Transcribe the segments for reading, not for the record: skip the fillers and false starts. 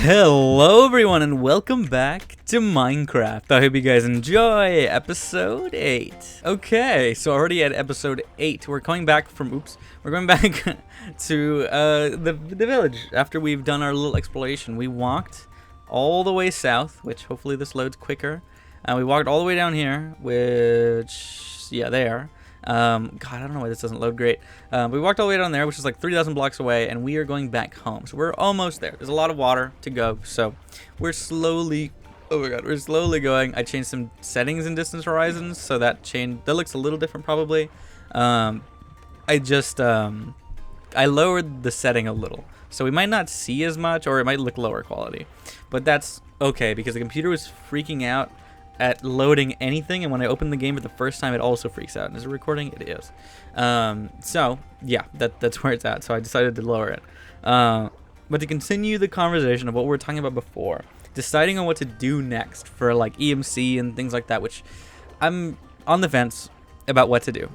Hello everyone and welcome back to Minecraft. I hope you guys enjoy episode 8. Okay, so already at episode 8, we're going back to the village after we've done our little exploration. We walked all the way south, which hopefully this loads quicker. And we walked all the way down here, which, yeah, there. God, I don't know why this doesn't load great. We walked all the way down there, which is like 3,000 blocks away, and we are going back home. So we're almost there. There's a lot of water to go, so we're slowly, oh my god, we're slowly going. I changed some settings in distance horizons, so that looks a little different probably. I lowered the setting a little, so we might not see as much, or it might look lower quality, but that's okay because the computer was freaking out at loading anything, and when I open the game for the first time, it also freaks out. And is it recording? It is. So yeah, that's where it's at. So I decided to lower it. But to continue the conversation of what we were talking about before, deciding on what to do next for like EMC and things like that, which I'm on the fence about what to do.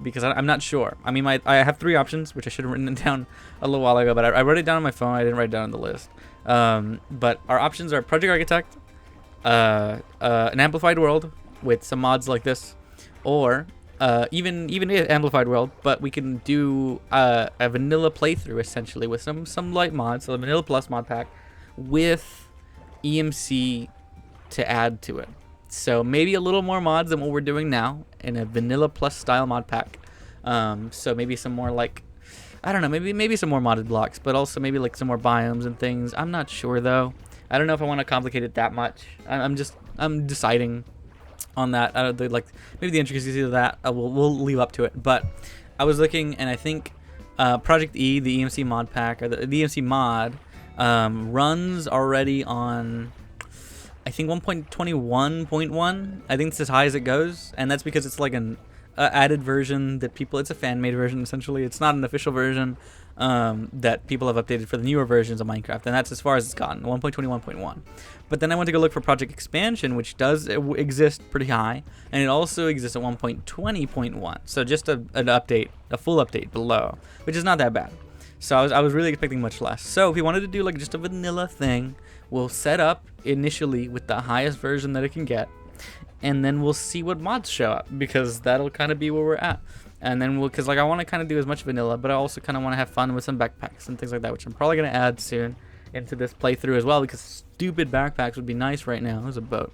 Because I'm not sure. I mean, I have 3 options, which I should have written it down a little while ago, but I wrote it down on my phone. I didn't write it down on the list. But our options are Project Architect, an amplified world with some mods like this, or even an amplified world, but we can do a vanilla playthrough essentially with some light mods, so a vanilla plus mod pack with EMC to add to it. So maybe a little more mods than what we're doing now in a vanilla plus style mod pack. So maybe some more like, I don't know, maybe some more modded blocks, but also maybe like some more biomes and things. I'm not sure though. I don't know if I want to complicate it that much. I'm deciding on that. Like maybe the intricacies of that we'll leave up to it. But I was looking, and I think Project E, the EMC mod pack, or the EMC mod, runs already on, I think 1.21.1. I think it's as high as it goes, and that's because it's like an added version that it's a fan made version essentially. It's not an official version that people have updated for the newer versions of Minecraft, and that's as far as it's gotten, 1.21.1. But then I went to go look for Project Expansion, which does exist pretty high, and it also exists at 1.20.1. So just an update, a full update below, which is not that bad. So I was really expecting much less. So if we wanted to do like just a vanilla thing, we'll set up initially with the highest version that it can get, and then we'll see what mods show up, because that'll kind of be where we're at. And then because like I want to kind of do as much vanilla, but I also kind of want to have fun with some backpacks and things like that, which I'm probably going to add soon into this playthrough as well, because stupid backpacks would be nice right now. There's a boat,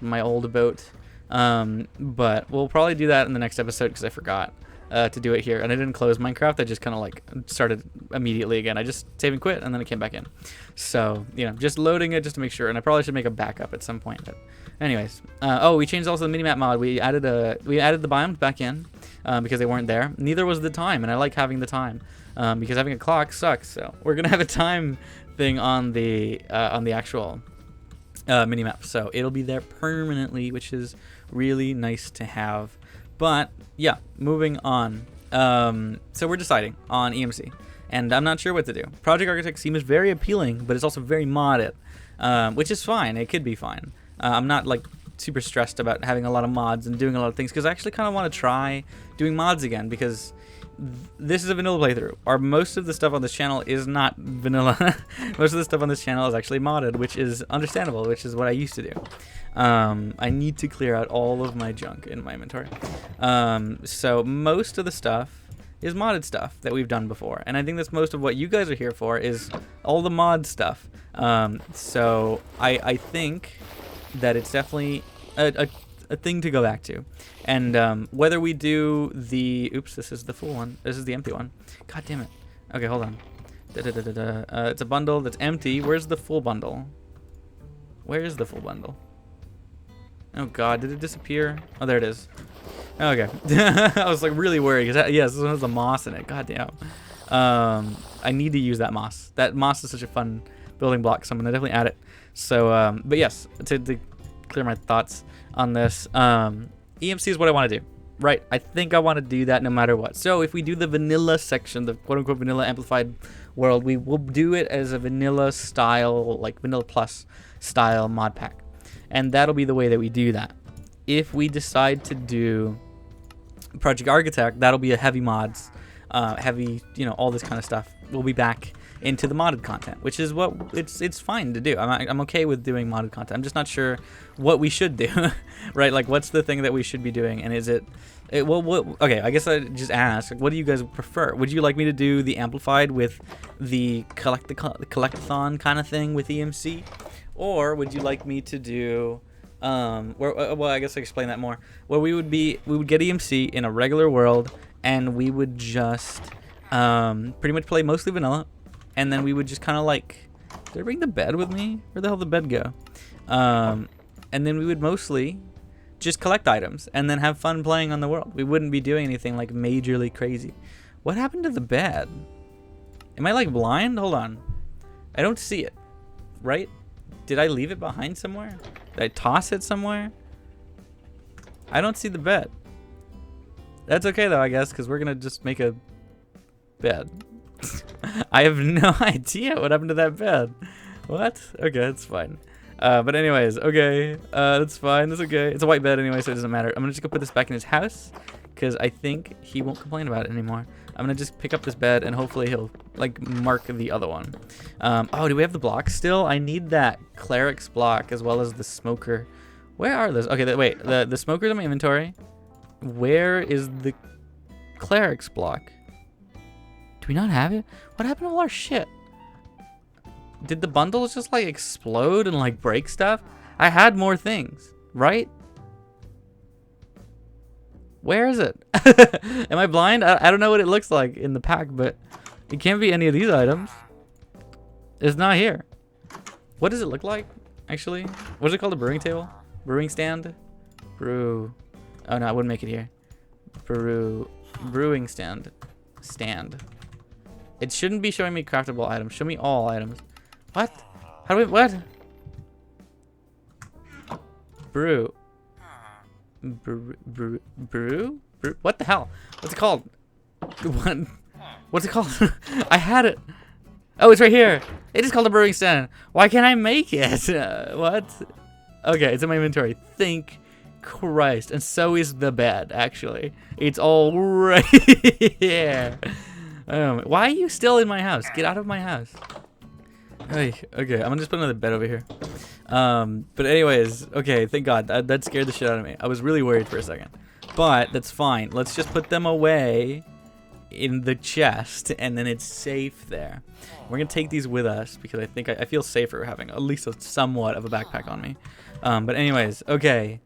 my old boat. But we'll probably do that in the next episode, because I forgot to do it here, and I didn't close Minecraft. I just kind of like started immediately again. I just save and quit, and then I came back in. So just loading it just to make sure, and I probably should make a backup at some point. But anyways, we changed also the minimap mod. We added the biomes back in because they weren't there. Neither was the time, and I like having the time because having a clock sucks. So we're gonna have a time thing on the actual minimap, so it'll be there permanently, which is really nice to have. But yeah, moving on. So we're deciding on EMC, and I'm not sure what to do. Project Architect seems very appealing, but it's also very modded, which is fine. It could be fine. I'm not like super stressed about having a lot of mods and doing a lot of things, because I actually kind of want to try doing mods again, because this is a vanilla playthrough. Most of the stuff on this channel is not vanilla. Most of the stuff on this channel is actually modded, which is understandable, which is what I used to do. I need to clear out all of my junk in my inventory. So most of the stuff is modded stuff that we've done before, and I think that's most of what you guys are here for, is all the mod stuff. So I think that it's definitely a thing to go back to. And whether we do the, oops, this is the full one, this is the empty one, god damn it. Okay, hold on. It's a bundle that's empty. Where's the full bundle? Where is the full bundle? Oh god, did it disappear? Oh, there it is. Okay. I was like really worried, because yes, this one has a moss in it. God damn. I need to use that moss. That moss is such a fun building block, so I'm gonna definitely add it. So but yes, to clear my thoughts on this, EMC is what I want to do, right? I think I want to do that no matter what. So if we do the vanilla section, the quote-unquote vanilla amplified world, we will do it as a vanilla style, like vanilla plus style mod pack, and that'll be the way that we do that. If we decide to do Project Architect, that'll be a heavy mods, heavy, all this kind of stuff. We'll be back into the modded content, which is what it's fine to do. I'm okay with doing modded content. I'm just not sure what we should do, right? Like, what's the thing that we should be doing, and is it okay, I guess I just ask, what do you guys prefer? Would you like me to do the amplified with the collectathon kind of thing with EMC, or would you like me to do well, I guess I explain that more. Where we would get EMC in a regular world, and we would just pretty much play mostly vanilla, and then we would just kind of like, did I bring the bed with me? Where the hell did the bed go? And then we would mostly just collect items and then have fun playing on the world. We wouldn't be doing anything like majorly crazy. What happened to the bed? Am I like blind? Hold on. I don't see it. Right? Did I leave it behind somewhere? Did I toss it somewhere? I don't see the bed. That's okay though, I guess, because we're gonna just make a bed. I have no idea what happened to that bed. What? Okay, that's fine. But anyways, okay, that's fine, that's okay. It's a white bed anyway, so it doesn't matter. I'm gonna just go put this back in his house, because I think he won't complain about it anymore. I'm gonna just pick up this bed, and hopefully he'll, like, mark the other one. Oh, do we have the blocks still? I need that cleric's block, as well as the smoker. Where are those? Okay, wait, the smoker's in my inventory. Where is the cleric's block? Do we not have it? What happened to all our shit? Did the bundles just like explode and like break stuff? I had more things, right? Where is it? Am I blind? I don't know what it looks like in the pack, but it can't be any of these items. It's not here. What does it look like, actually? What is it called? A brewing table? Brewing stand? Brew. Oh no, I wouldn't make it here. Brewing stand. Stand. It shouldn't be showing me craftable items. Show me all items. What? How do we, what? Brew. Brew? What the hell? What's it called? What? What's it called? I had it. Oh, it's right here. It is called a brewing stand. Why can't I make it? What? Okay, it's in my inventory. Thank Christ. And so is the bed, actually. It's all right here. Why are you still in my house? Get out of my house. Hey, okay, I'm gonna just put another bed over here. But anyways, okay, thank God. That scared the shit out of me. I was really worried for a second. But that's fine. Let's just put them away in the chest, and then it's safe there. We're gonna take these with us because I think I feel safer having at least somewhat of a backpack on me. But anyways, okay.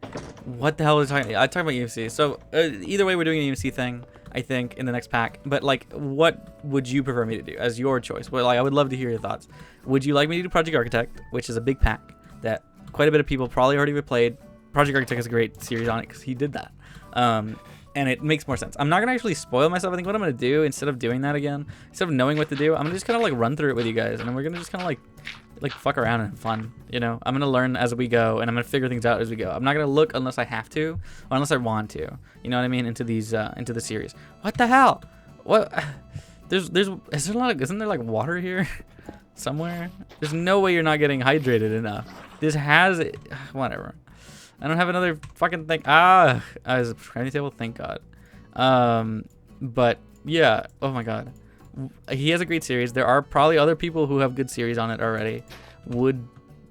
What the hell was I talking about? I talked about EMC. So either way, we're doing an EMC thing, I think, in the next pack. But like, what would you prefer me to do as your choice? Well, like, I would love to hear your thoughts. Would you like me to do Project Architect, which is a big pack that quite a bit of people probably already played? Project Architect has a great series on it because he did that. And it makes more sense. I'm not gonna actually spoil myself. I think what I'm gonna do, instead of doing that again, instead of knowing what to do, I'm gonna just kind of like run through it with you guys, and then we're gonna just kind of like fuck around and have fun, you know? I'm gonna learn as we go, and I'm gonna figure things out as we go. I'm not gonna look unless I have to, or unless I want to, you know what I mean, into these into the series. What the hell? What? Isn't there like water here somewhere? There's no way you're not getting hydrated enough. This has whatever. I don't have another fucking thing. As a crafting table, thank God. But yeah, oh my God. He has a great series. There are probably other people who have good series on it already. Would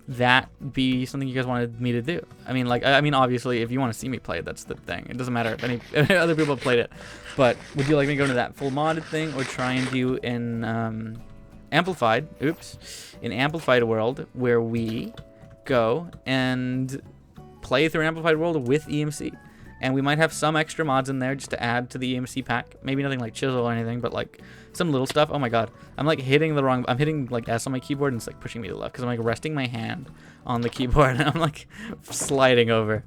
that be something you guys wanted me to do? I mean, like, I mean, obviously, if you want to see me play it, that's the thing. It doesn't matter if any other people have played it. But would you like me to go into that full modded thing, or try and do an amplified? Oops, an amplified world where we go and play through an amplified world with EMC, and we might have some extra mods in there just to add to the EMC pack. Maybe nothing like chisel or anything, but like some little stuff. Oh my God, I'm like hitting the wrong. I'm hitting like S on my keyboard, and it's like pushing me to the left because I'm like resting my hand on the keyboard, and I'm like sliding over.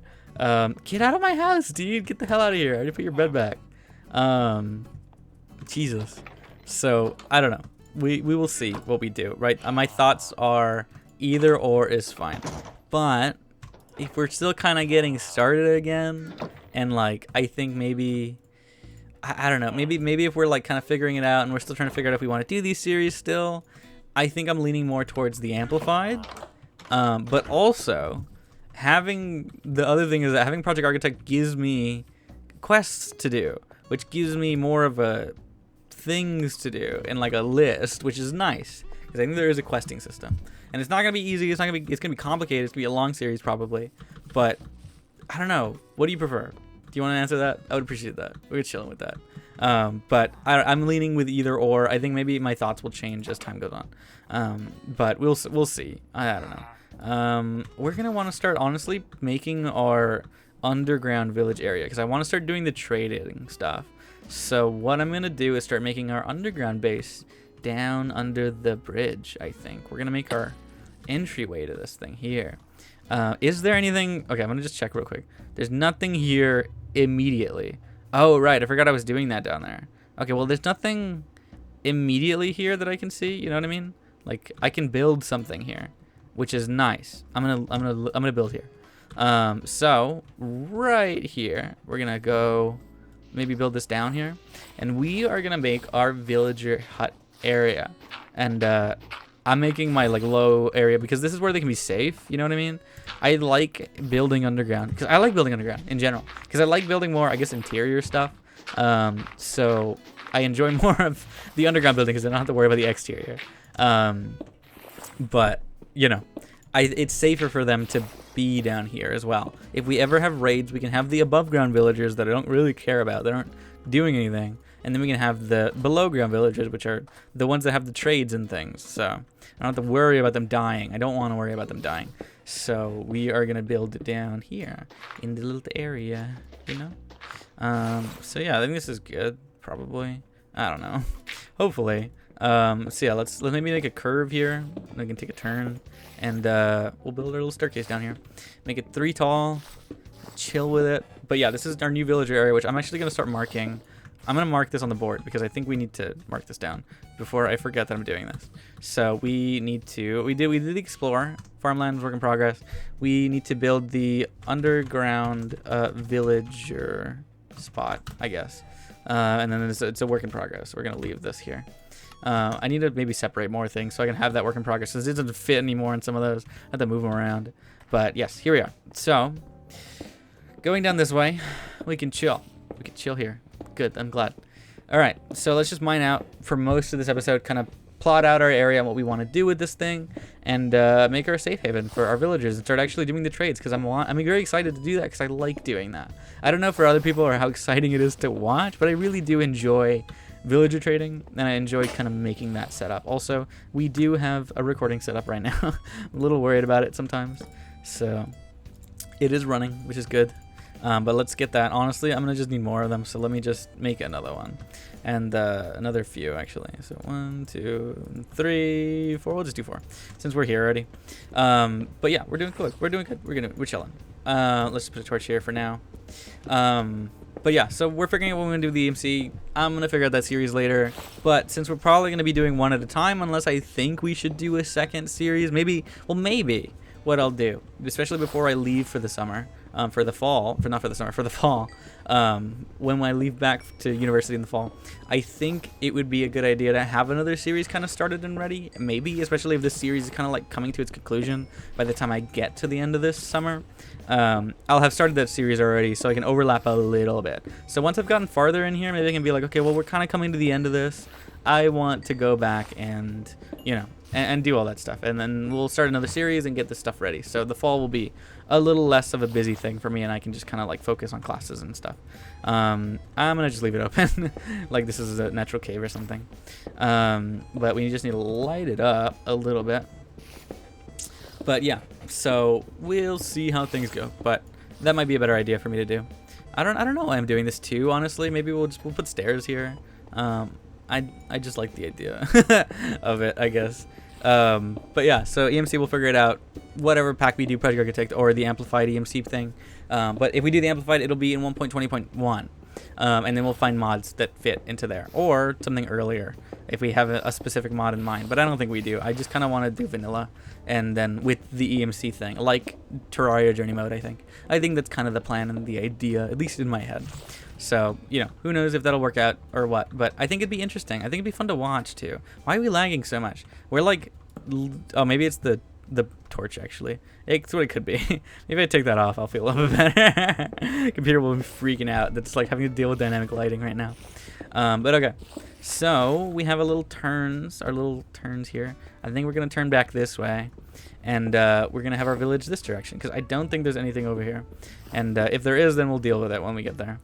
Get out of my house, dude! Get the hell out of here! I already put your bed back. Jesus. So I don't know. We will see what we do. Right? My thoughts are either or is fine, but if we're still kind of getting started again, and like I think maybe I don't know, maybe if we're like kind of figuring it out and we're still trying to figure out if we want to do these series still, I think I'm leaning more towards the amplified. But also having the other thing is that having Project Architect gives me quests to do, which gives me more of a things to do and like a list, which is nice. because I think there is a questing system, and it's not gonna be easy. It's gonna be complicated. It's gonna be a long series probably, but I don't know. What do you prefer? Do you want to answer that? I would appreciate that. We're chilling with that. But I'm leaning with either or. I think maybe my thoughts will change as time goes on. But we'll see. I don't know. We're gonna want to start honestly making our underground village area, because I want to start doing the trading stuff. So what I'm gonna do is start making our underground base down under the bridge. I think we're gonna make our entryway to this thing here. Is there anything? Okay, I'm gonna just check real quick. There's nothing here immediately. Oh right, I forgot I was doing that down there. Okay, well there's nothing immediately here that I can see. You know what I mean? Like I can build something here, which is nice. I'm gonna build here. So right here we're gonna go maybe build this down here, and we are gonna make our villager hut area. And I'm making my like low area because this is where they can be safe. You know what I mean? I like building underground because I like building underground in general, because I like building more, I guess, interior stuff. So I enjoy more of the underground building because I don't have to worry about the exterior. But you know, it's safer for them to be down here as well. If we ever have raids, we can have the above ground villagers that I don't really care about. They aren't doing anything. And then we can have the below ground villagers, which are the ones that have the trades and things. So I don't have to worry about them dying. I don't want to worry about them dying. So we are going to build it down here in the little area, you know? So yeah, I think this is good, probably. I don't know. Hopefully. So yeah, let's maybe make a curve here. We can take a turn, and we'll build our little staircase down here. Make it 3 tall. Chill with it. But yeah, this is our new villager area, which I'm actually going to start marking. I'm going to mark this on the board because I think we need to mark this down before I forget that I'm doing this. So we need to, we did the explore, farmland work in progress. We need to build the underground villager spot, I guess. And then it's a work in progress. We're going to leave this here. I need to maybe separate more things so I can have that work in progress, because it doesn't fit anymore in some of those. I have to move them around. But yes, here we are. So going down this way, we can chill. We can chill here. Good, I'm glad. All right, so let's just mine out for most of this episode, kind of plot out our area and what we want to do with this thing, and make our safe haven for our villagers and start actually doing the trades, because I'm very excited to do that because I like doing that. I don't know for other people or how exciting it is to watch, but I really do enjoy villager trading, and I enjoy kind of making that setup. Also, we do have a recording setup right now. I'm a little worried about it sometimes, so it is running, which is good. But let's get that. Honestly, I'm gonna just need more of them, so let me just make another one, and another few actually. So 1, 2, 3, 4. We'll just do 4 since we're here already. But yeah, we're doing good. We're doing good. We're chilling. Let's just put a torch here for now. But yeah, so we're figuring out what we're gonna do with the EMC. I'm gonna figure out that series later. But since we're probably gonna be doing one at a time, unless I think we should do a second series, maybe what I'll do, especially before I leave for the summer. For the fall, not for the summer, for the fall, when I leave back to university in the fall, I think it would be a good idea to have another series kind of started and ready, maybe, especially if this series is kind of like coming to its conclusion by the time I get to the end of this summer. I'll have started that series already, so I can overlap a little bit. So once I've gotten farther in here, maybe I can be like, okay, well, we're kind of coming to the end of this. I want to go back and, you know, and do all that stuff, and then we'll start another series and get this stuff ready. So the fall will be a little less of a busy thing for me, and I can just kind of like focus on classes and stuff. I'm gonna just leave it open like this is a natural cave or something. But we just need to light it up a little bit. But yeah, so we'll see how things go, but that might be a better idea for me to do. I don't know why I'm doing this too, honestly. Maybe we'll put stairs here. I just like the idea of it, I guess. But yeah, so EMC, we'll figure it out. Whatever pack we do, Project Architect or the amplified EMC thing. But if we do the amplified, it'll be in 1.20.1. And then we'll find mods that fit into there, or something earlier if we have a specific mod in mind. But I don't think we do. I just kind of want to do vanilla, and then with the EMC thing, like Terraria Journey Mode. I think that's kind of the plan and the idea, at least in my head. So, you know, who knows if that'll work out or what, but I think it'd be interesting. I think it'd be fun to watch too. Why are we lagging so much? We're like, oh, maybe it's the torch, actually. It's what it could be. Maybe I take that off, I'll feel a little bit better. Computer will be freaking out. That's like having to deal with dynamic lighting right now. But okay. So we have our little turns here. I think we're gonna turn back this way, and we're gonna have our village this direction because I don't think there's anything over here. And if there is, then we'll deal with it when we get there.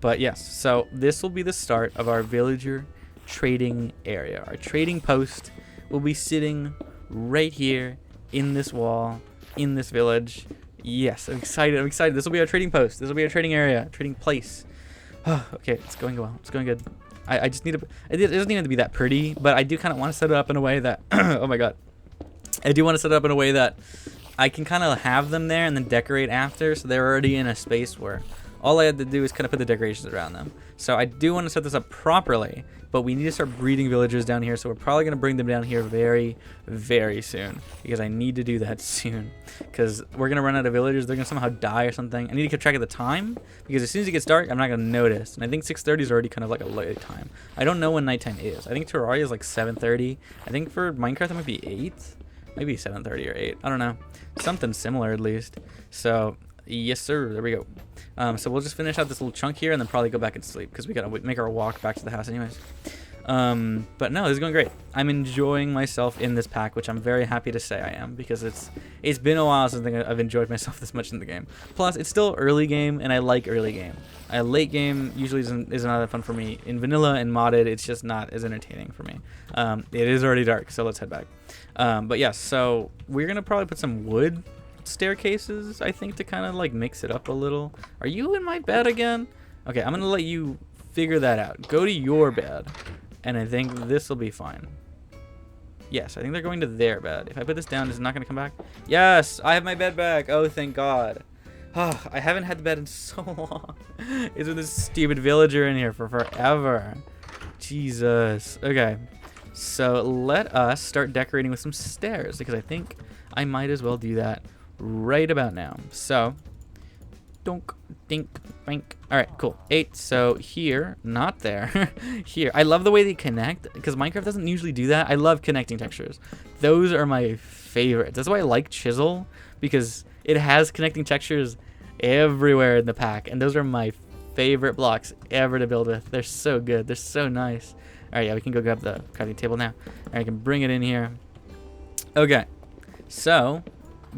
But yes, so this will be the start of our villager trading area. Our trading post will be sitting right here in this wall, in this village. Yes, I'm excited. I'm excited. This will be our trading post. This will be our trading area, trading place. Okay, it's going well. It's going good. I just need to. It doesn't even have to be that pretty, but I do kind of want to set it up in a way that. Oh my god. I do want to set it up in a way that I can kind of have them there and then decorate after, so they're already in a space where all I had to do is kind of put the decorations around them. So I do want to set this up properly, but we need to start breeding villagers down here, so we're probably going to bring them down here very, very soon, because I need to do that soon, because we're going to run out of villagers. They're going to somehow die or something. I need to keep track of the time, because as soon as it gets dark, I'm not going to notice, and I think 6:30 is already kind of like a late time. I don't know when nighttime is. I think Terraria is like 7:30. I think for Minecraft it might be 8. Maybe 7:30 or 8. I don't know. Something similar at least. So, yes sir. There we go. So we'll just finish out this little chunk here and then probably go back and sleep because we gotta make our walk back to the house anyways. But no, this is going great. I'm enjoying myself in this pack, which I'm very happy to say I am, because it's been a while since I've enjoyed myself this much in the game. Plus, it's still early game, and I like early game. Late game usually isn't that fun for me. In vanilla and modded, it's just not as entertaining for me. It is already dark, so let's head back. But yes, so we're gonna probably put some wood staircases, I think, to kind of like mix it up a little. Are you in my bed again? Okay, I'm gonna let you figure that out. Go to your bed, and I think this will be fine. Yes, I think they're going to their bed. If I put this down, is it not gonna come back? Yes, I have my bed back. Oh, thank God. I haven't had the bed in so long. It's with this stupid villager in here for forever. Jesus. Okay, so let us start decorating with some stairs, because I think I might as well do that right about now. So, donk, dink, bank. All right, cool. 8. So here, not there. Here. I love the way they connect, because Minecraft doesn't usually do that. I love connecting textures. Those are my favorites. That's why I like Chisel, because it has connecting textures everywhere in the pack, and those are my favorite blocks ever to build with. They're so good. They're so nice. All right, yeah, we can go grab the crafting table now. All right, I can bring it in here. Okay, so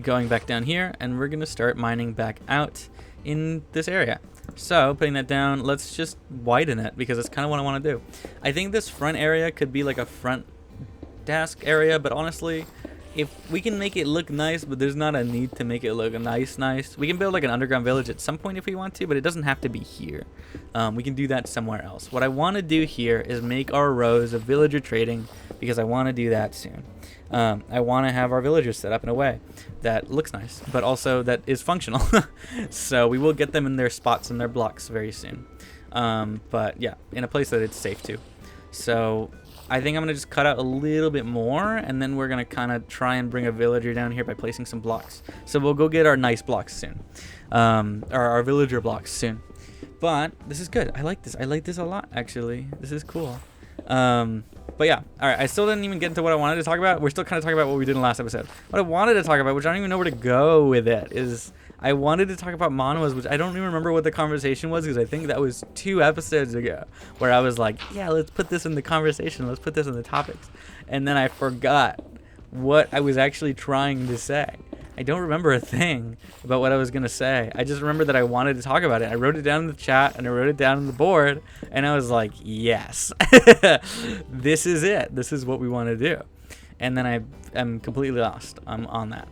going back down here, and we're gonna start mining back out in this area. So putting that down, let's just widen it, because it's kind of what I want to do. I think this front area could be like a front desk area, but honestly, if we can make it look nice, but there's not a need to make it look nice, we can build like an underground village at some point if we want to, but it doesn't have to be here. We can do that somewhere else. What I want to do here is make our rows of villager trading, because I want to do that soon. I want to have our villagers set up in a way that looks nice, but also that is functional. So we will get them in their spots and their blocks very soon. But yeah, in a place that it's safe to. So I think I'm going to just cut out a little bit more, and then we're going to kind of try and bring a villager down here by placing some blocks. So we'll go get our nice blocks soon. Or our villager blocks soon. But this is good. I like this. I like this a lot, actually. This is cool. But yeah, all right, I still didn't even get into what I wanted to talk about. We're still kind of talking about what we did in the last episode. What I wanted to talk about, which I don't even know where to go with it, is I wanted to talk about manhwas, which I don't even remember what the conversation was, because I think that was 2 episodes ago, where I was like, yeah, let's put this in the conversation. Let's put this in the topics. And then I forgot what I was actually trying to say. I don't remember a thing about what I was going to say. I just remember that I wanted to talk about it. I wrote it down in the chat, and I wrote it down on the board, and I was like, yes, this is it. This is what we want to do. And then I'm completely lost on that.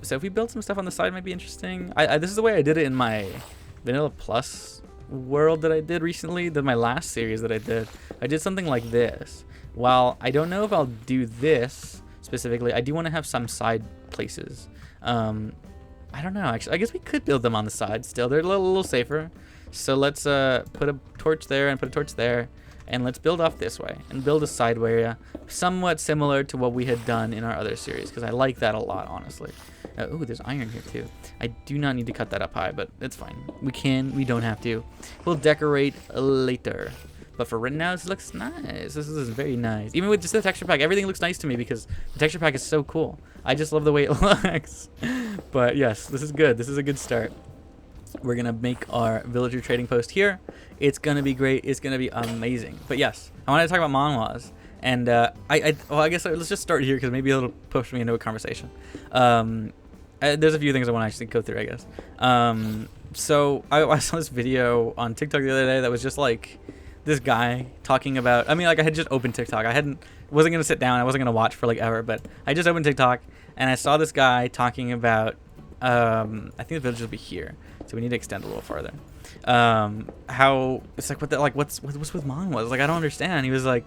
So if we build some stuff on the side, it might be interesting. This is the way I did it in my Vanilla Plus world that I did recently, my last series that I did. I did something like this. While I don't know if I'll do this specifically, I do want to have some side places. I don't know, actually. I guess we could build them on the side still. They're a little safer. So let's put a torch there and put a torch there, and let's build off this way and build a side area somewhat similar to what we had done in our other series, because I like that a lot, honestly. Ooh, there's iron here too. I do not need to cut that up high, but it's fine. We don't have to. We'll decorate later. But for right now, this looks nice. This is very nice. Even with just the texture pack, everything looks nice to me, because the texture pack is so cool. I just love the way it looks. But yes, this is good. This is a good start. We're gonna make our villager trading post here. It's gonna be great. It's gonna be amazing. But yes, I wanted to talk about manhwas, and I guess let's just start here because maybe it'll push me into a conversation. There's a few things I want to actually go through, I guess. So I saw this video on TikTok the other day that was just like this guy talking about. I mean, like I had just opened TikTok. Wasn't gonna sit down. I wasn't gonna watch for like ever, but I just opened TikTok and I saw this guy talking about. I think the village will be here, so we need to extend a little farther. How it's like what's with manhwas? Like I don't understand. He was like,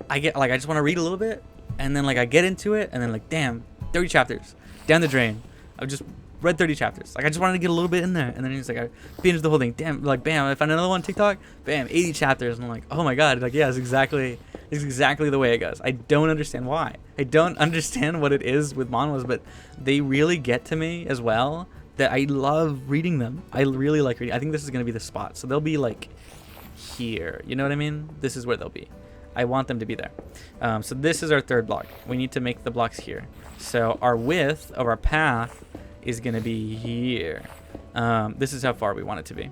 I just want to read a little bit, and then like I get into it, and then like damn, 30 chapters down the drain. I've just read 30 chapters. Like I just wanted to get a little bit in there, and then he's like, I binged the whole thing. Damn, like bam, I found another one on TikTok. Bam, 80 chapters, and I'm like, oh my god, like yeah, it's exactly the way it goes. I don't understand why. I don't understand what it is with manhwas, but they really get to me as well. That I love reading them. I really like reading. I think this is gonna be the spot. So they'll be like here. You know what I mean? This is where they'll be. I want them to be there. So this is our third block. We need to make the blocks here. So our width of our path is gonna be here. This is how far we want it to be.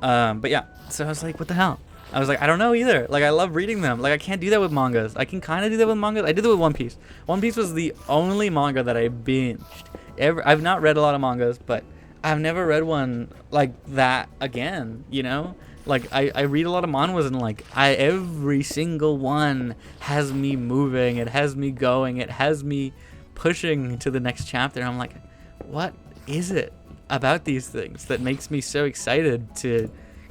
But yeah, so I was like, what the hell? I was like, I don't know either. Like I love reading them. Like I can't do that with mangas. I can kind of do that with mangas. I did that with One Piece. One Piece was the only manga that I binged. I've not read a lot of mangas, but I've never read one like that again, you know? Like I read a lot of manhwas and like every single one has me moving, it has me going, it has me pushing to the next chapter. And I'm like, what is it about these things that makes me so excited to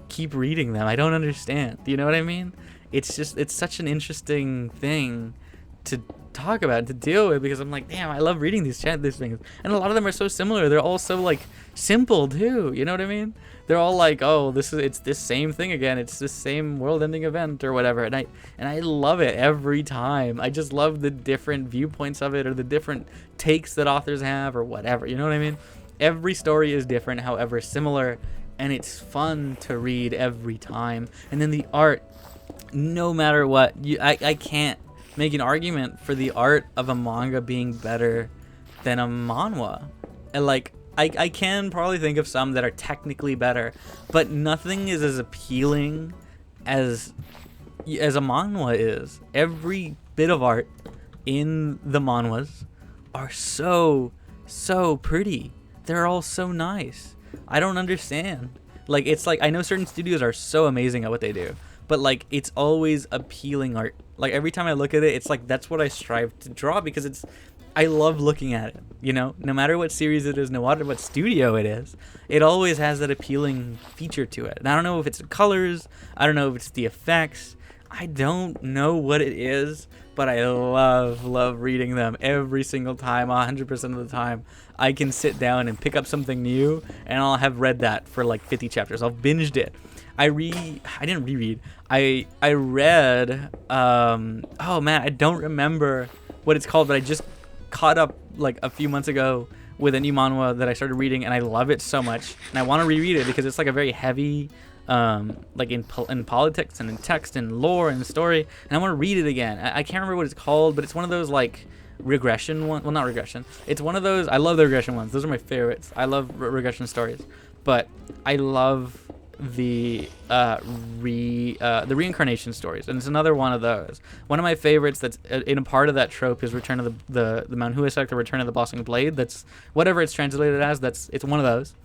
keep reading them? I don't understand. Do you know what I mean? It's such an interesting thing to talk about, to deal with, because I'm like, damn, I love reading these things, and a lot of them are so similar. They're all so like simple too. You know what I mean? They're all like, oh, it's this same thing again. It's this same world-ending event or whatever, and I love it every time. I just love the different viewpoints of it, or the different takes that authors have, or whatever. You know what I mean? Every story is different, however similar, and it's fun to read every time. And then the art, no matter what, I can't make an argument for the art of a manga being better than a manhwa. And like I can probably think of some that are technically better, but nothing is as appealing as a manhwa is. Every bit of art in the manhwas are so pretty. They're all so nice. I don't understand. Like it's like I know certain studios are so amazing at what they do, but like it's always appealing art. Like every time I look at it, it's like that's what I strive to draw, because I love looking at it, you know? No matter what series it is, no matter what studio it is, it always has that appealing feature to it. And I don't know if it's the colors, I don't know if it's the effects, I don't know what it is, but I love reading them every single time, 100% of the time. I can sit down and pick up something new, and I'll have read that for like 50 chapters. I've binged it. I didn't reread. I read, oh man, I don't remember what it's called, but I just caught up like a few months ago with a new manhwa that I started reading, and I love it so much, and I want to reread it because it's like a very heavy, like in politics and in text and lore and story, and I want to read it again. I can't remember what it's called, but it's one of those like regression one. Well, not regression. It's one of those. I love the regression ones. Those are my favorites. I love regression stories, but I love the reincarnation stories, and it's another one of those. One of my favorites that's in a part of that trope is Return of the Mount Huasek, the Return of the Blossoming Blade. That's whatever it's translated as. It's one of those.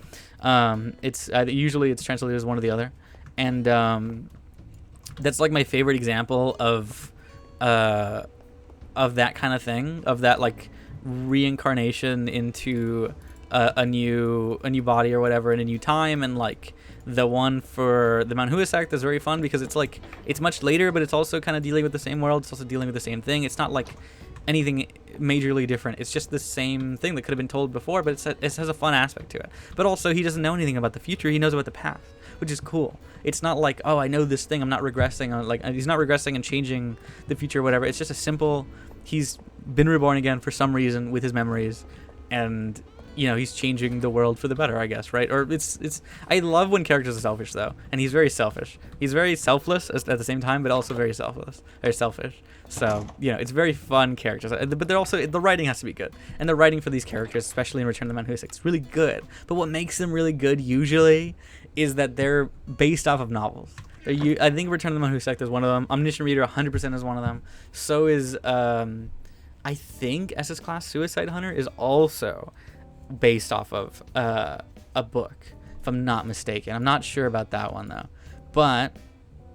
It's usually it's translated as one or the other, and that's like my favorite example of that kind of thing, of that like reincarnation into a new body or whatever in a new time. And like the one for the Mount Huasek is very fun because it's like it's much later, but it's also kind of dealing with the same world. It's also dealing with the same thing. It's not like anything majorly different. It's just the same thing that could have been told before, but it has a fun aspect to it. But also he doesn't know anything about the future. He knows about the past, which is cool. It's not like, oh, I know this thing, I'm not regressing. Like he's not regressing and changing the future or whatever. It's just a simple, he's been reborn again for some reason with his memories, and you know, he's changing the world for the better, I guess, right? Or it's I love when characters are selfish though, and he's very selfish. He's very selfless at the same time, but also very selfish. So, you know, it's very fun characters, but they're also, the writing has to be good, and the writing for these characters, especially in Return of the Man Who Sick, is really good. But what makes them really good usually is that they're based off of novels. I think Return of the Man Who Sick is one of them. Omniscient Reader 100% is one of them. So is I think SS Class Suicide Hunter is also based off of a book, if I'm not mistaken. I'm not sure about that one though, but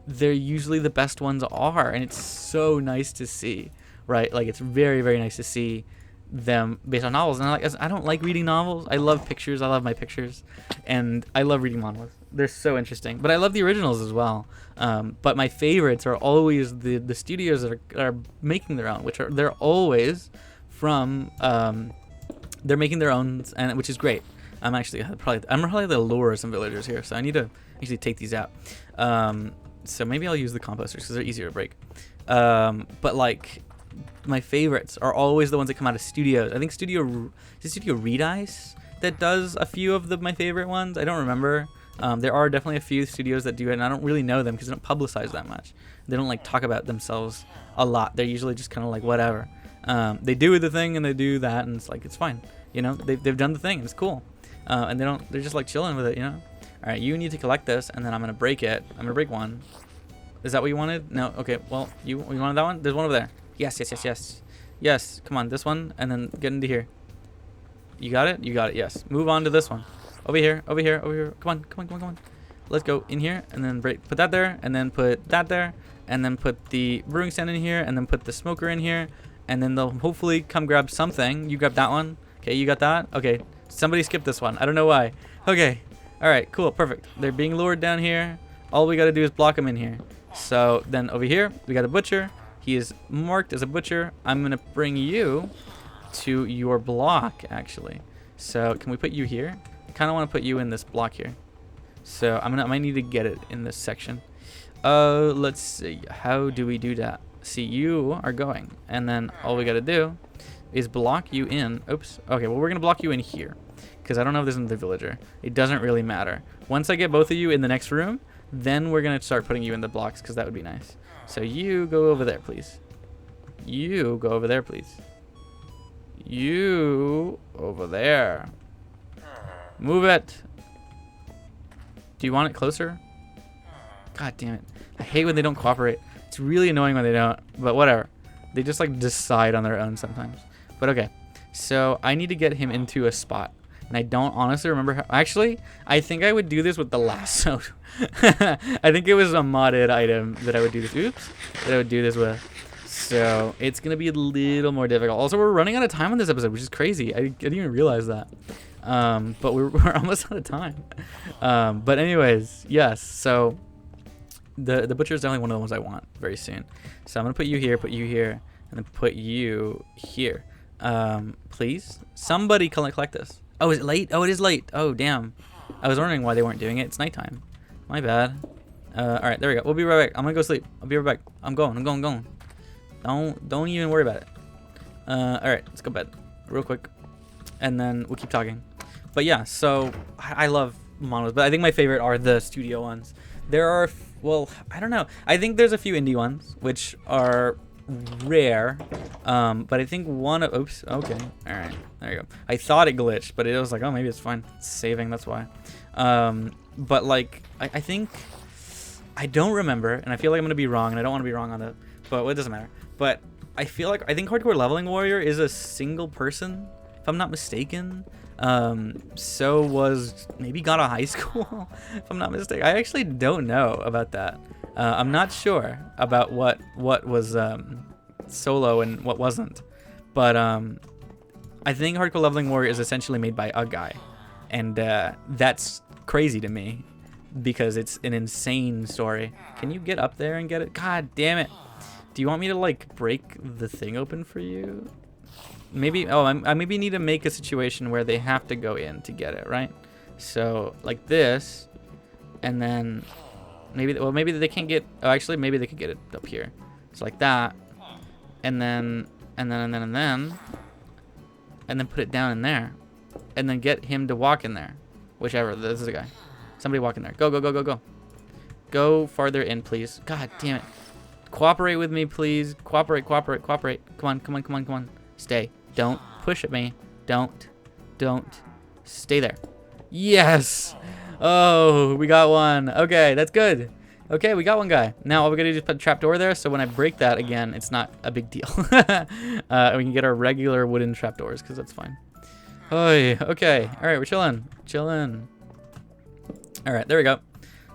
they're usually the best ones are, and it's so nice to see, right? Like, it's very, very nice to see them based on novels. And I don't like reading novels. I love pictures. I love my pictures, and I love reading manhwas. They're so interesting, but I love the originals as well. But my favorites are always the studios that are making their own, they're always from they're making their own, and which is great. I'm probably the lure some villagers here, so I need to actually take these out. So maybe I'll use the composters because they're easier to break. But like, my favorites are always the ones that come out of studios. I think Studio Reed Ice that does a few of my favorite ones. I don't remember. There are definitely a few studios that do it, and I don't really know them because they don't publicize that much. They don't like talk about themselves a lot. They're usually just kind of like whatever. They do the thing and they do that, and it's like, it's fine. You know, they've done the thing. It's cool. And they're just like chilling with it, you know. All right, you need to collect this, and then I'm gonna break it. I'm gonna break one. Is that what you wanted? No. Okay. Well, you wanted that one? There's one over there. Yes. Come on, this one, and then get into here. You got it? You got it. Yes. Move on to this one. Over here. Come on. Let's go in here, and then put that there, and then put that there, and then put the brewing stand in here, and then put the smoker in here, and then they'll hopefully come grab something. You grab that one. Okay, you got that? Okay. Somebody skipped this one. I don't know why. Okay. All right, cool, perfect. They're being lured down here. All we got to do is block them in here. So then over here, we got a butcher. He is marked as a butcher. I'm going to bring you to your block, actually. So can we put you here? I kind of want to put you in this block here. So I might need to get it in this section. Let's see. How do we do that? See, you are going. And then all we got to do is block you in. Oops. Okay, well, we're going to block you in here, because I don't know if there's another villager. It doesn't really matter. Once I get both of you in the next room, then we're going to start putting you in the blocks, because that would be nice. So you go over there, please. You go over there, please. You over there. Move it. Do you want it closer? God damn it. I hate when they don't cooperate. It's really annoying when they don't, but whatever. They just like decide on their own sometimes. But okay. So I need to get him into a spot. And I don't honestly remember how. Actually, I think I would do this with the lasso. I think it was a modded item that I would do this. Oops. That I would do this with. So it's going to be a little more difficult. Also, we're running out of time on this episode, which is crazy. I didn't even realize that. But we're almost out of time. But anyways, yes. So the butcher is definitely one of the ones I want very soon. So I'm going to put you here, and then put you here. Please. Somebody collect this. Oh, is it late? Oh, it is late. Oh, damn. I was wondering why they weren't doing it. It's nighttime. My bad. All right, there we go. We'll be right back. I'm gonna go sleep. I'll be right back. I'm going. Don't even worry about it. All right, let's go bed real quick, and then we'll keep talking. But yeah, so I love monos, but I think my favorite are the studio ones. There are, well, I don't know. I think there's a few indie ones which are rare, but I think one of, oops, okay, all right, there you go. I thought it glitched, but it was like, oh, maybe it's fine, it's saving, that's why. But like, I think, I don't remember, and I feel like I'm gonna be wrong, and I don't want to be wrong on it, but well, it doesn't matter. But I think Hardcore Leveling Warrior is a single person, if I'm not mistaken. So was maybe God of High School, if I'm not mistaken. I actually don't know about that. I'm not sure about what was solo and what wasn't, but I think Hardcore Leveling Warrior is essentially made by a guy, and that's crazy to me because it's an insane story. Can you get up there and get it? God damn it! Do you want me to like break the thing open for you? Maybe. Oh, I maybe need to make a situation where they have to go in to get it, right? So like this, and then. Maybe they can't get. Oh, actually, maybe they could get it up here. So like that, and then put it down in there. and then get him to walk in there. Whichever. This is a guy. Somebody walk in there. Go, go, go, go, go. Go farther in, please. God damn it. Cooperate with me, please. Cooperate, cooperate, cooperate. Come on, come on, come on, come on. Stay. Don't push at me. Don't. Stay there. Yes. Oh, we got one. Okay, that's good. Okay, we got one guy. Now all we gotta do is put a trapdoor there, so when I break that again, it's not a big deal. We can get our regular wooden trapdoors, because that's fine. Oy, okay. All right, we're chilling. Chilling. All right, there we go.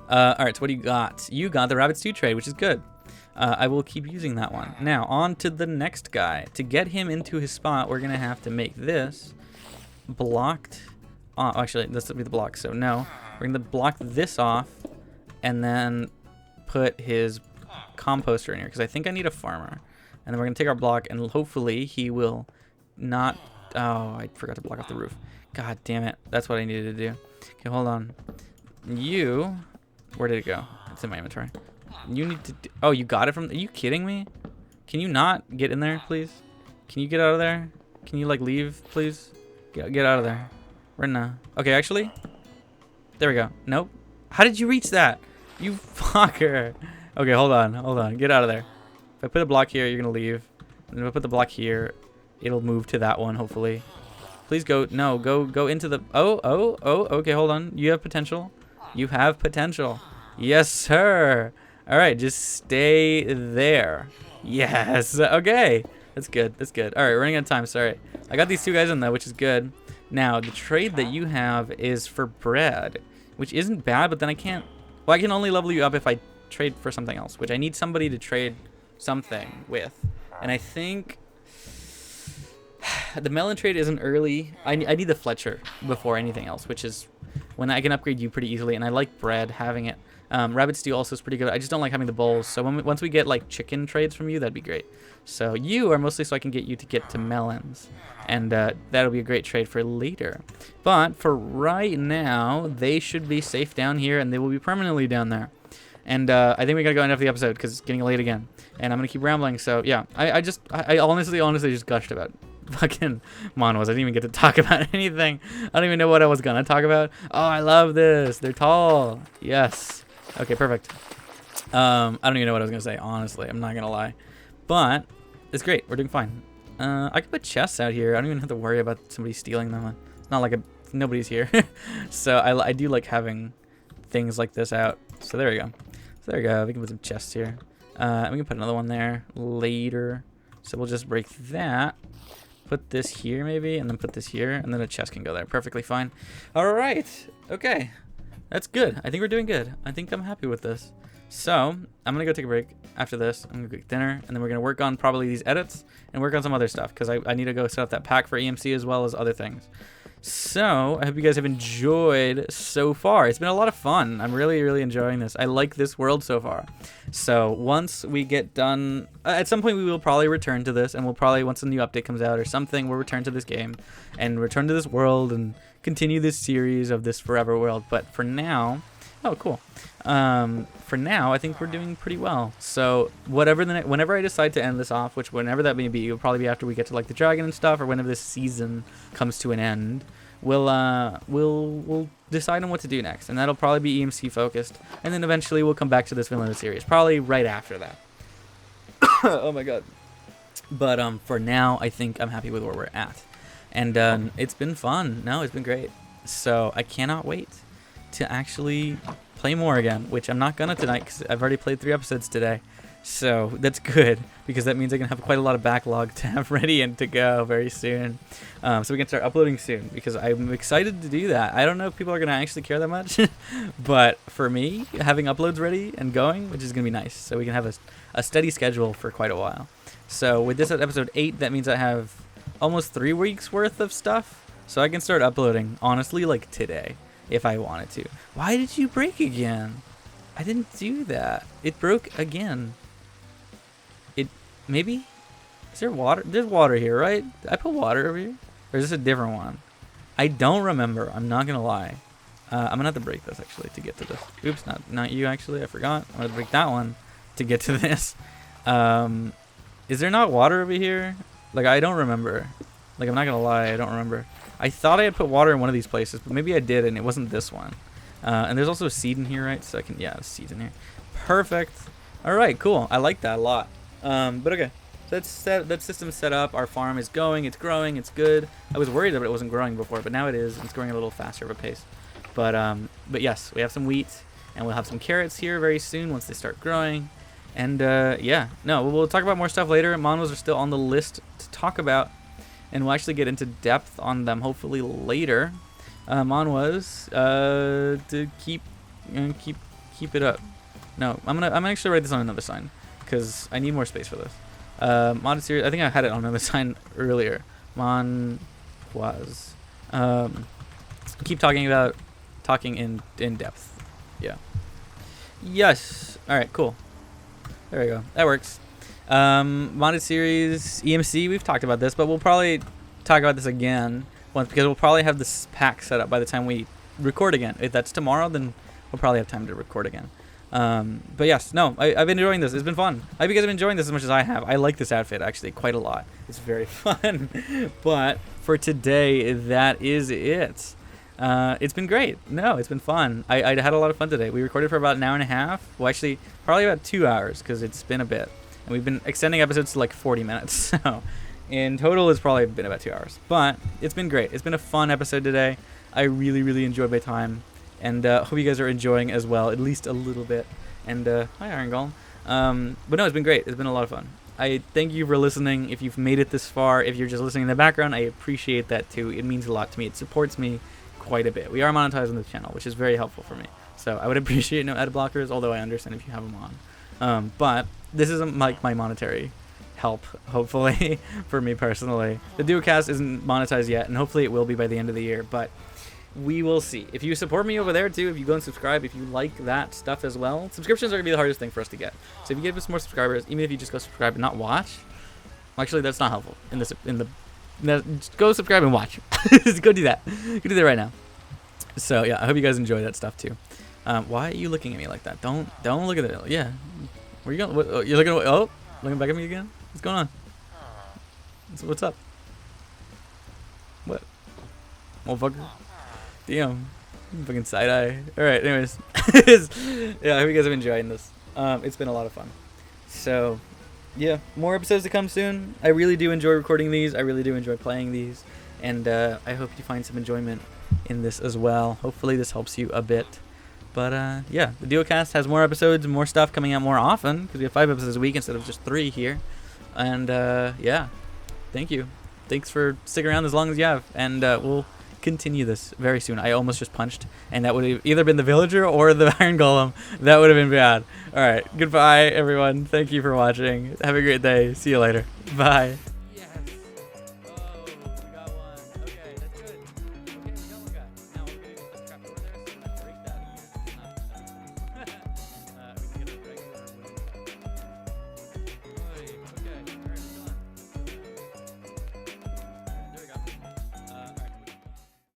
All right, so what do you got? You got the rabbit stew trade, which is good. I will keep using that one. Now, on to the next guy. To get him into his spot, we're going to have to make this blocked. Oh, actually, this will be the block, so no. We're going to block this off and then put his composter in here, because I think I need a farmer. And then we're going to take our block, and hopefully he will not... Oh, I forgot to block off the roof. God damn it. That's what I needed to do. Okay, hold on. You... Where did it go? It's in my inventory. You need to... Oh, you got it from... Are you kidding me? Can you not get in there, please? Can you get out of there? Can you, like, leave, please? Get out of there. Where now? Okay, actually... There we go. Nope. How did you reach that? You fucker. Okay, hold on. Hold on. Get out of there. If I put a block here, you're going to leave. And if I put the block here, it'll move to that one, hopefully. Please go... No, go into the... Oh, okay, hold on. You have potential. You have potential. Yes, sir. All right, just stay there. Yes. Okay. That's good. That's good. All right, running out of time. Sorry. I got these two guys in though, which is good. Now, the trade that you have is for bread, which isn't bad, but then I can't... Well, I can only level you up if I trade for something else, which I need somebody to trade something with. And I think... The melon trade isn't early. I need the Fletcher before anything else, which is when I can upgrade you pretty easily, and I like bread, having it. Rabbit stew also is pretty good. I just don't like having the bowls, so once we get like chicken trades from you, that'd be great. So you are mostly so I can get you to get to melons, and that'll be a great trade for later. But for right now, they should be safe down here, and they will be permanently down there. And I think we gotta go end up the episode because it's getting late again, and I'm gonna keep rambling. So yeah, I honestly just gushed about fucking monos. I didn't even get to talk about anything. I don't even know what I was gonna talk about. Oh, I love this. They're tall. Yes. Okay, perfect. I don't even know what I was gonna say. Honestly, I'm not gonna lie, but it's great. We're doing fine. I can put chests out here. I don't even have to worry about somebody stealing them. It's not like nobody's here. So I do like having things like this out. So there we go. So there we go. We can put some chests here. We can put another one there later. So we'll just break that. Put this here maybe, and then put this here, and then a chest can go there. Perfectly fine. All right. Okay. That's good. I think we're doing good. I think I'm happy with this. So I'm going to go take a break after this. I'm going to go get dinner, and then we're going to work on probably these edits and work on some other stuff because I need to go set up that pack for EMC as well as other things. So I hope you guys have enjoyed so far. It's been a lot of fun. I'm really, really enjoying this. I like this world so far. So once we get done, at some point we will probably return to this, and we'll probably, once a new update comes out or something, we'll return to this game and return to this world and continue this series of this forever world. But for now, oh, cool. For now, I think we're doing pretty well. So whenever I decide to end this off, which whenever that may be, it'll probably be after we get to like the dragon and stuff, or whenever this season comes to an end, we'll decide on what to do next, and that'll probably be EMC focused, and then eventually we'll come back to this vanilla series, probably right after that. Oh my god. But for now, I think I'm happy with where we're at, and it's been fun. No, it's been great. So I cannot wait to actually play more again, which I'm not gonna tonight because I've already played 3 episodes today. So that's good because that means I can have quite a lot of backlog to have ready and to go very soon. So we can start uploading soon because I'm excited to do that. I don't know if people are gonna actually care that much, but for me, having uploads ready and going, which is gonna be nice, so we can have a steady schedule for quite a while. So with this at episode 8, that means I have almost 3 weeks worth of stuff, so I can start uploading honestly like today if I wanted to. Why did you break again? I didn't do that. It broke again. Maybe? Is there water? There's water here, right? Did I put water over here? Or is this a different one? I don't remember. I'm not going to lie. I'm going to have to break this, actually, to get to this. Oops, not you, actually. I forgot. I'm going to break that one to get to this. Is there not water over here? Like, I don't remember. Like, I'm not gonna lie, I don't remember. I thought I had put water in one of these places, but maybe I did, and it wasn't this one. And there's also a seed in here, right? So I can, yeah, a seed in here. Perfect. All right, cool. I like that a lot. But okay, that system's set up. Our farm is going. It's growing. It's good. I was worried that it wasn't growing before, but now it is. It's growing a little faster of a pace. But yes, we have some wheat, and we'll have some carrots here very soon once they start growing. And yeah, no, we'll talk about more stuff later. Manhwas are still on the list to talk about, and we'll actually get into depth on them hopefully later. Manhwas to keep it up. No, I'm gonna actually write this on another sign because I need more space for this. Modded series. I think I had it on another sign earlier. Manhwas. Keep talking in depth. Yeah. Yes. All right. Cool. There we go. That works. Modded series EMC. We've talked about this, but we'll probably talk about this again once because we'll probably have this pack set up by the time we record again. If that's tomorrow, then we'll probably have time to record again. But yes, no, I've been enjoying this. It's been fun. I hope you guys have been enjoying this as much as I have. I like this outfit actually quite a lot. It's very fun. But for today, that is it. It's been great. No, it's been fun. I had a lot of fun today. We recorded for about an hour and a half. Well, actually, probably about 2 hours because it's been a bit. And we've been extending episodes to like 40 minutes. So in total, it's probably been about 2 hours. But it's been great. It's been a fun episode today. I really, really enjoyed my time. And hope you guys are enjoying as well, at least a little bit. And hi, Iron Golem. But no, it's been great. It's been a lot of fun. I thank you for listening. If you've made it this far, if you're just listening in the background, I appreciate that too. It means a lot to me. It supports me quite a bit. We are monetizing this channel, which is very helpful for me. So I would appreciate no ad blockers, although I understand if you have them on. But this isn't like my monetary help, hopefully, for me personally. The Duocast isn't monetized yet, and hopefully it will be by the end of the year. But we will see. If you support me over there too, if you go and subscribe, if you like that stuff as well, subscriptions are gonna be the hardest thing for us to get. So if you give us more subscribers, even if you just go subscribe and not watch, actually that's not helpful. Just go subscribe and watch. Just go do that. Go do that right now. So yeah, I hope you guys enjoy that stuff too. Why are you looking at me like that? Don't look at it. Yeah. Where you going? What, you're looking. Oh, looking back at me again. What's going on? What's up? What? Motherfucker. Damn, fucking side eye. All right, anyways, yeah, I hope you guys have enjoyed this. It's been a lot of fun. So, yeah, more episodes to come soon. I really do enjoy recording these. I really do enjoy playing these, and I hope you find some enjoyment in this as well. Hopefully, this helps you a bit. But yeah, the Duocast has more episodes, more stuff coming out more often because we have 5 episodes a week instead of just 3 here. And yeah, thank you. Thanks for sticking around as long as you have, and we'll continue this very soon. I almost just punched, and that would have either been the villager or the Iron Golem. That would have been bad. All right, goodbye everyone. Thank you for watching. Have a great day. See you later. Bye.